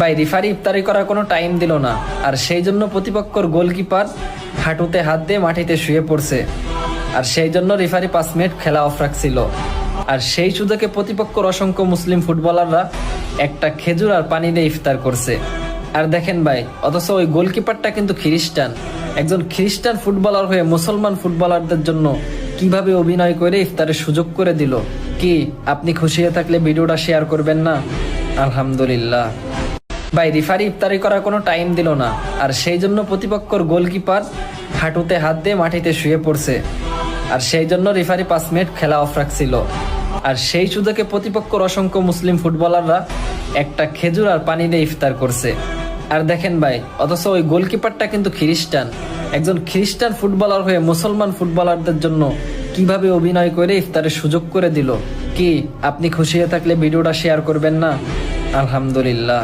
ভাই রেফারি ইফতারি করার কোনো টাইম দিল না, আর সেই জন্য প্রতিপক্ষর গোলকিপার হাঁটুতে হাত দিয়ে মাটিতে শুয়ে পড়ছে, আর সেই জন্য রেফারি 5 মিনিট খেলা অফ রাখছিল। আর সেই সুযোগে প্রতিপক্ষর অসংখ্য মুসলিম ফুটবলাররা একটা খেজুর আর পানি দিয়ে ইফতার করছে। আর দেখেন ভাই, অথচ ওই গোলকিপারটা কিন্তু খ্রিস্টান। একজন খ্রিস্টান ফুটবলার হয়ে মুসলমান ফুটবলারদের জন্য কিভাবে অভিনয় করে ইফতারের সুযোগ করে দিল। কি আপনি খুশি হয়ে থাকলে ভিডিওটা শেয়ার করবেন না? আলহামদুলিল্লাহ। ভাই রেফারি ইফতারি করার কোনো টাইম দিল না, আর সেই জন্য প্রতিপক্ষর গোলকিপার হাঁটুতে হাত দিয়ে মাটিতে শুয়ে পড়ছে, আর সেই জন্য রেফারি 5 মিনিট খেলা অফ রাখছিল। আর সেই সুযোগে প্রতিপক্ষর অসংখ্য মুসলিম ফুটবলাররা একটা খেজুর আর পানি দিয়ে ইফতার করছে। আর দেখেন ভাই, অথচ ওই গোলকিপারটা কিন্তু খ্রিস্টান। একজন খ্রিস্টান ফুটবলার হয়ে মুসলমান ফুটবলারদের জন্য কিভাবে অভিনয় করে ইফতারের সুযোগ করে দিল। কি আপনি খুশি হয়ে থাকলে ভিডিওটা শেয়ার করবেন না? আলহামদুলিল্লাহ।